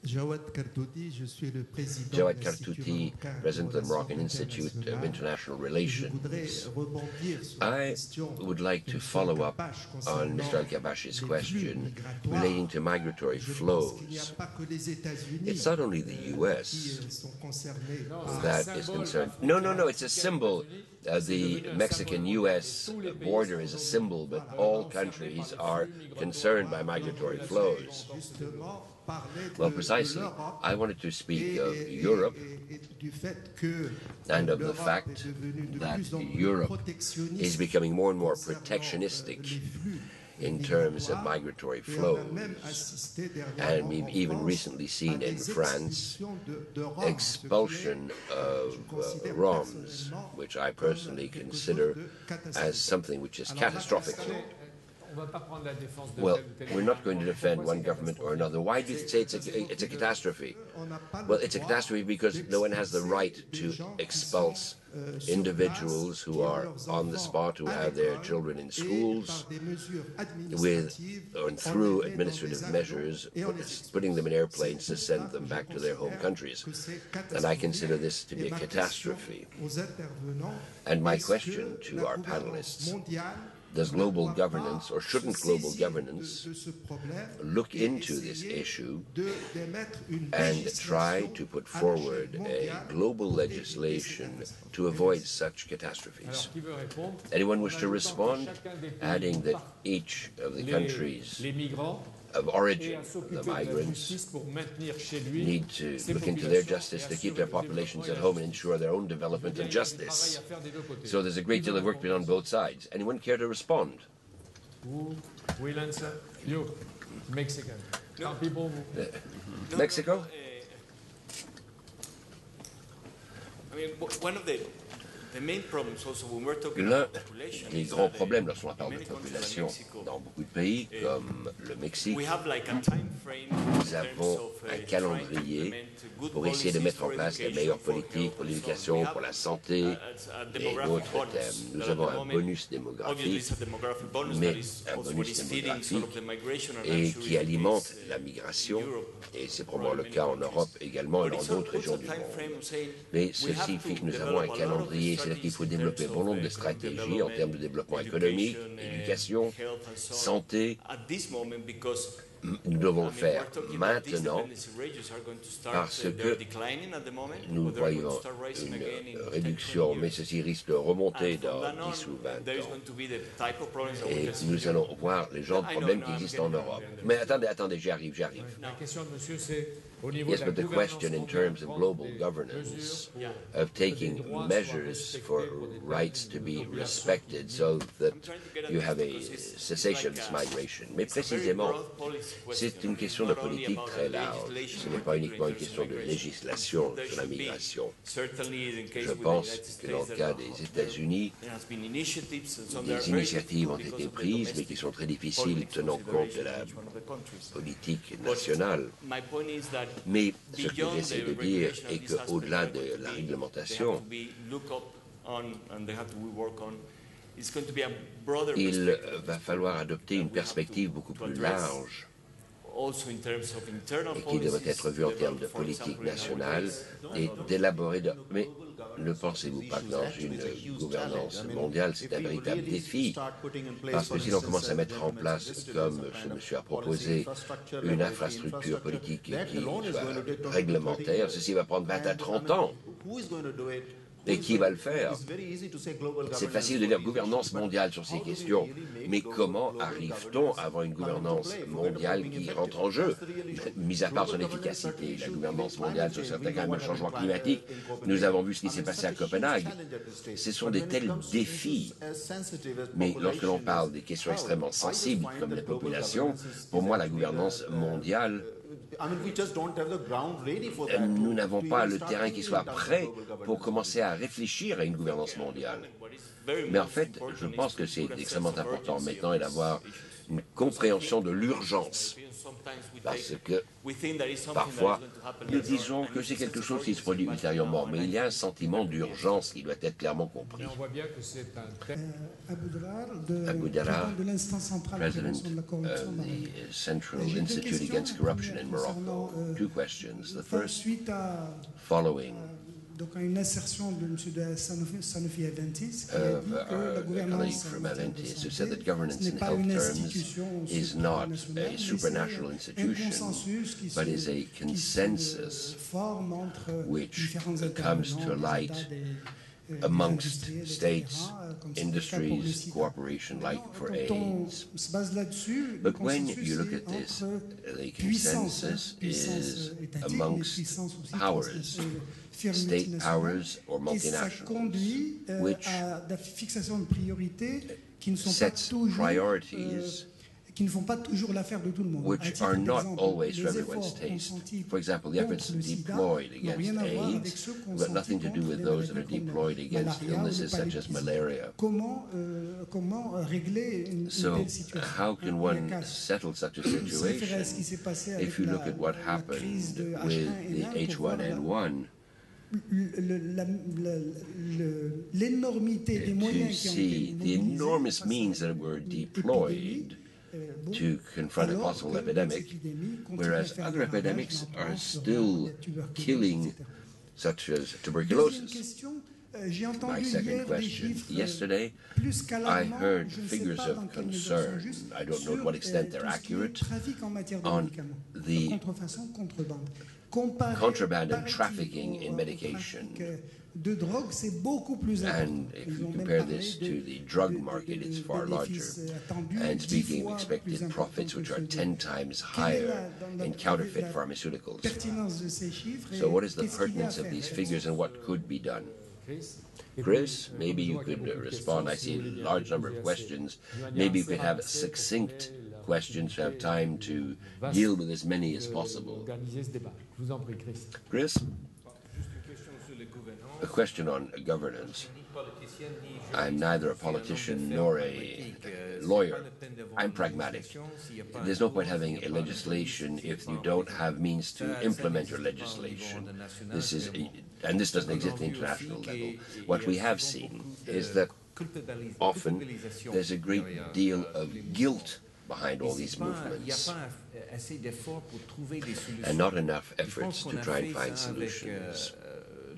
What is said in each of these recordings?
Jawad Kartouti, je suis le président de Jawad l'Institut Kartouti, marocain President pour of the la Moroccan santé Institute of internationale. International Je Relations. voudrais rebondir sur la I question would like de to M. follow up Al-Kabash on concernant Mr. Al-Kabash's les flux question migratoires. relating to migratory Je pense qu'il n'y a flows. pas que les États-Unis It's not only the qui US sont concernés par that is concerned. No, no, no, it's a symbol. The Mexican-US border is a symbol, but all countries are concerned by migratory flows. justement parler Well, de precisely, l'Europe I wanted to et, speak of et- Europe et du fait que and of the l'Europe fact est devenue de that plus en plus Europe protectionniste is becoming more and more concernant, protectionistic les flux in terms of migratoires. migratory Et on a flows. même assisté And dernièrement we've en even France recently seen à des in France expulsions de Roms, expulsion ce qui est, of je considère Roms, personnellement which I comme personally quelque consider chose de as catastrophique. something which is Alors, catastrophic. On va pas prendre la défense de Well, tel ou tel we're not going to gouvernement. defend Pourquoi one c'est government or catastrophique? another. Why do you say it's a catastrophe? On n'a pas le Well, it's a droit catastrophe because no one has the right d'expulser to des gens qui expulse sont, sur individuals place, who qui ont are leurs on the enfants spot, who à have their l'école, children in et schools, par des mesures with administratives, and on through les met dans administrative des avions measures, et on les expulse. putting them in airplanes to C'est send pour ça them que back je to their home considère countries. que c'est And I catastrophique. consider this to be Et a ma catastrophe. question aux intervenants, And my est-ce question que to la our gouvernance panelists, mondiale does ne global doit governance, pas or shouldn't se global saisir governance de ce problème look et into this essayer issue d'émettre une and try législation to put à forward l'échelle a mondiale global pour éviter legislation ces catastrophes? to avoid such catastrophes? Alors, qui veut répondre? Anyone On wish a to le temps que respond? chacun des pays Adding that parte each of the les countries migrants of et origin à of s'occuper the de la migrants justice pour maintenir chez lui need to ses look into their populations justice et to keep assurer their le populations développement et at la home and justice. ensure their own Il veut development dire, and il y a du travail justice. à faire des deux côtés. So there's a great Qui veut deal of work being on répondre? both sides. Anyone care to respond? Who will answer? You, Mexican. No. Some people who... Mexico? I mean, one of the main problems also when we're talking L'un about population des is grands that, problèmes lorsqu'on in parle de many countries like population Mexico, dans beaucoup de pays comme le Mexique, we have like a time frame in nous terms avons of, un trying to calendrier implement good pour essayer de policies mettre en for place les education, meilleures for politiques health pour and so on. l'éducation, We have pour la santé a et demographic d'autres bonus thèmes. Nous that at avons the un moment, bonus obviously, démographique it's a demographic bonus mais that is un also what bonus is feeding sort of the migration, and I'm et sure qui it alimente is, la migration, in Europe, et c'est probablement le cas en Europe également et But dans it's d'autres also régions a du time monde. frame of saying Mais we ceci have signifie que to nous avons un develop a lot of calendrier, c'est-à-dire qu'il faut développer bon nombre de stratégies en termes de développement économique, éducation, santé. Nous devons le faire maintenant parce que nous voyons une réduction, mais ceci risque de remonter dans 10 ou 20 ans. Et nous allons voir les genres de problèmes qui existent en Europe. Mais attendez, j'y arrive. La question de monsieur, c'est au niveau Yes, de la but the gouvernance question in mondiale, terms of prendre global des governance, mesures of taking droits soient measures respectés for pour des rights to be populations respected so that you have a cessationist migration. Mais précisément, c'est une question de politique très large. Ce n'est pas uniquement une question de législation sur la migration. Je pense que dans le cas des États-Unis, des initiatives ont été prises, mais qui sont très difficiles tenant compte de la politique nationale. Mais ce que j'essaie de dire est qu'au-delà de la réglementation, il va falloir adopter une perspective beaucoup plus large et qui devrait être vue en termes de politique nationale et d'élaborer... Mais ne pensez-vous pas que dans une gouvernance mondiale, c'est un véritable défi? Parce que si l'on commence à mettre en place, comme ce monsieur a proposé, une infrastructure politique qui soit réglementaire, ceci va prendre 20 à 30 ans. Et qui va le faire? C'est facile de dire gouvernance mondiale sur ces questions, mais comment arrive-t-on à avoir une gouvernance mondiale qui rentre en jeu? Mis à part son efficacité, la gouvernance mondiale sur certains cas, le changement climatique, nous avons vu ce qui s'est passé à Copenhague. Ce sont des tels défis. Mais lorsque l'on parle des questions extrêmement sensibles, comme les populations, pour moi, la gouvernance mondiale, nous n'avons pas le terrain qui soit prêt pour commencer à réfléchir à une gouvernance mondiale. Mais en fait, je pense que c'est extrêmement important maintenant d'avoir une compréhension de l'urgence. Parce que parfois, nous disons que c'est quelque chose qui se produit ultérieurement, mais il y a un sentiment d'urgence qui doit être clairement compris. Mais on voit bien que c'est un thème. Abu Dharar, de l'instance centrale de President prévention de la corruption of dans le the Central J'ai deux Institute questions Against Corruption in concernant, Morocco. Two questions. The first, suite à following donc à une assertion de M. de Sanofi Aventis qui a dit que la colleague gouvernance from en matière de Aventis, who santé, said that governance ce n'est in pas health une terms institution is not supranationale, a mais supernatural c'est un institution, consensus qui but is a qui se consensus forme entre which différents comes intervenants, to des light États, des amongst industriels, etc., states, comme c'est le cas pour le industries, sida. cooperation like for Quand on AIDS. se base là-dessus, le But when consensus you look est at this, entre the puissance, consensus puissance is étatique, mais amongst puissance aussi powers, firme state multinationale. powers or Et ça multinationals, conduit which à la fixation de priorités qui ne sont pas sets toujours priorities qui ne font pas toujours l'affaire de tout le monde. À which titre are not d'exemple, always les to everyone's efforts taste. consentis For example, the efforts contre le sida deployed n'ont against rien à voir avec AIDS ceux have got consentis nothing to do contre with des those that are maladies comme deployed against malaria ou le illnesses such as paludisme. malaria. Comment régler une So, telle situation? how can Il y a one qu'à settle such a se référer à ce qui situation s'est passé avec if you look at what la crise happened de with H1N1 the pour voir H1N1 l'énormité des moyens qui to ont see été the mobilisés enormous face à means that were une deployed épidémie, to confront a alors possible que epidemic, les épidémies continuent à whereas faire other des ravages epidemics dans are la still la tuberculose, killing, etc. such as Deuxième tuberculosis. question, j'ai My entendu second hier des question. chiffres Yesterday, plus I qu'alarmants, heard je ne sais figures pas dans of quelle mesure sont concern. justes, I don't know to sur what extent they're tout ce qui est accurate trafic en matière de on médicaments, the contrefaçon, contrebande. Comparé, contraband and paraît-il, trafficking in au medication. trafic, de drogue, c'est beaucoup plus important. And if Ils you ont même compare parlé this de- to the drug de- market, de- it's de far larger. bénéfices attendus And 10 speaking of fois expected plus profits, importants which que are ceux de- 10 times Quelle est higher dans in la- counterfeit la pharmaceuticals. pertinence de ces chiffres et So what is the qu'est-ce qu'il y a à pertinence of faire? these figures and what could be done? Chris, Chris, maybe you could respond. I see a large number of questions. Maybe you could have succinct questions to have time to deal with as many as possible. Organiser ce débat. Je vous en prie, Chris. Chris, a question on governance. I'm neither a politician nor a lawyer. I'm pragmatic. There's no point having a legislation if you don't have means to implement your legislation. And this doesn't exist at the international level. What we have seen is that often there's a great deal of guilt behind all these movements and not enough efforts to try and find solutions.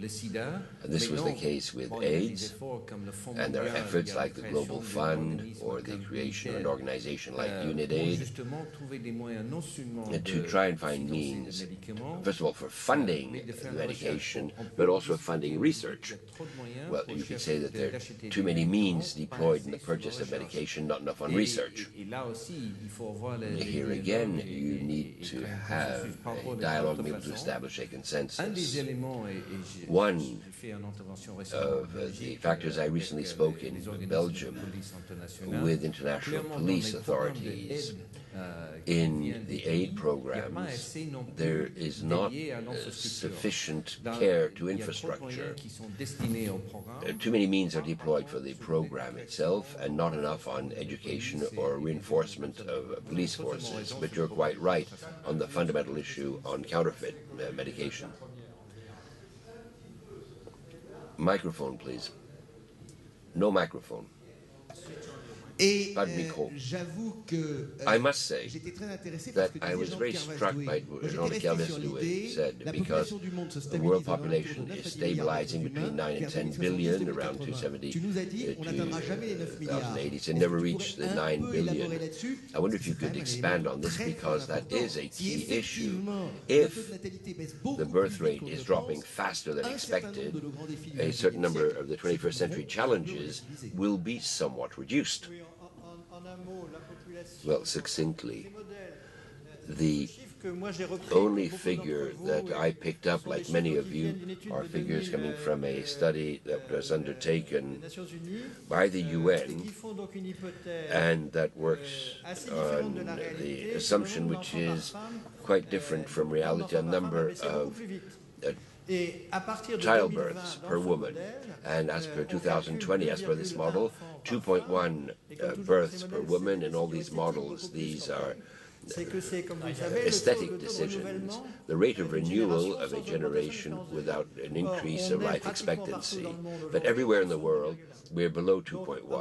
And this was the case with AIDS, and there are efforts like the Global Fund or the creation of an organization like UNITAID to try and find means, first of all, for funding medication, but also funding research. Well, you could say that there are too many means deployed in the purchase of medication, not enough on research. Here again, you need to have a dialogue, be able to establish a consensus. One of the factors I recently spoke in Belgium with international police authorities in the aid programs, there is not sufficient care to infrastructure. Too many means are deployed for the program itself and not enough on education or reinforcement of police forces. But you're quite right on the fundamental issue on counterfeit medication. Microphone, please. No microphone. Et Pas de micro. j'avoue que I must say j'étais très intéressé par that ce que I was disait very Jean-Pierre struck by Doué. what J'étais Jean-Luc resté Hervé sur Doué l'idée, said, la because population du monde se the stabilise world aux alentours population de 9 is milliards stabilizing d'êtres between humains, 9 and puis 10 après billion, 70 around 2080. Tu nous as dit, on n'atteindra jamais les 9 milliards. 2080. It Est-ce never que tu reached the pourrais 9 un peu billion. élaborer là-dessus? I wonder if you C'est quand could même un expand élément on this très, because très that important. is a Si key issue. effectivement le If taux de natalité baisse beaucoup the birth plus vite rate qu'on is le dropping pense, faster than un certain expected, nombre de nos grands défis du a certain number siècle of the 21st century challenges will be somewhat reduced. En un mot, la population. Well, succinctly, Les modèles. the Les chiffres que moi j'ai repris, only beaucoup figure d'entre vous, that I picked up, sont des like many chiffres of qui you, viennent d'une étude are de figures coming from a 2000, study that was undertaken des Nations Unies, by the et UN qui font donc une hypothèse and that works assez différente de on la the réalité. assumption Selon which l'enfant par is femme, quite different from reality. A l'enfant par femme number a baissé beaucoup of plus vite. Et à partir de childbirths 2020, per dans ce woman. modèle, And as per on calcule 2020, as per this 2,1 model, enfants par 2.1 femme. Et comme toujours, births ces per modèles, woman, c'est and all des these décisions models, éthiques these beaucoup are plus c'est que c'est, comme vous le savez, le aesthetic taux de decisions, renouvellement the rate of d'une renewal génération of a sans augmentation generation d'espérance de vie. without an increase Or, of on est life pratiquement partout expectancy. dans le monde But aujourd'hui everywhere in the en world, 2,1. we're below Donc, à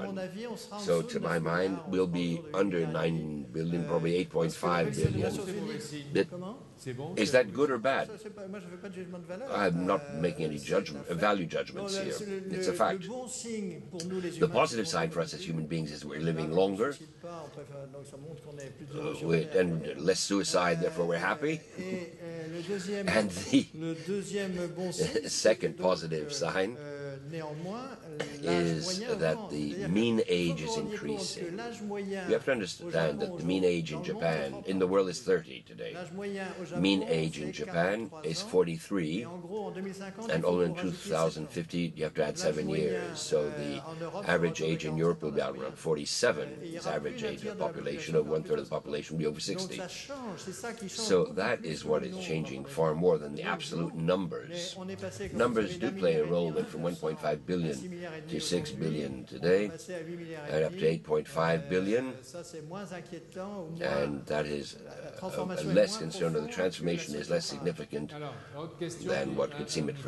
mon 2.1. avis, on sera en So, dessous to de my 9 mind, milliards, we'll on sera be autour de 8 under milliards et 9 demi. billion, probably Parce que 8.5 le président billion. Sophie- That- Comment C'est bon. Is that good or bad? Ça, pas, moi, je ne fais pas de jugement de valeur. I'm not making any C'est un judgment, fait. value Donc, judgments here. le- It's a le fact. bon signe pour nous, les The humains, positive c'est qu'on sign for us vit as plus. human beings is we're On living ne longer, suicide pas, on préfère- donc ça montre qu'on est plus heureux sur Terre. and less suicide, therefore we're happy. Et And le deuxième bon signe, second donc, positive sign néanmoins, l'âge is moyen that augmente. the C'est-à-dire mean qu'il faut age que is vous rendiez compte increasing. que l'âge moyen You have to au understand Japon that the mean age in aujourd'hui, dans le monde, Japan, c'est 30 in the ans. world, is 30 today. L'âge moyen au Japon, Mean age c'est in Japan 43 is ans. 43, Et en gros, en 2050, and il faut only in rajouter 7 ans. 2050 you have to add L'âge 7 moyen, years. So the en Europe, average sera age in autour de Europe will be 47 around 47. il y Its aura average plus d'un age tiers of de la population, population of one third of the qui aura population, will be over Donc 60. ça change, c'est ça qui change. So beaucoup that plus is que what le is nombre changing d'enfants. far more than the Donc, absolute mais numbers. on est passé, comme Numbers vous do savez, play a d'1,5 role, milliard but from 1.5 billion à 6 milliards et demi to 6 aujourd'hui, billion on today, est passé à 8 milliards et and up to demi. 8.5 billion, Ça c'est moins inquiétant ou moins. and that is La transformation est less moins concerned, or the profonde transformation que la is less seule significant Alors, autre question. than what could seem at first.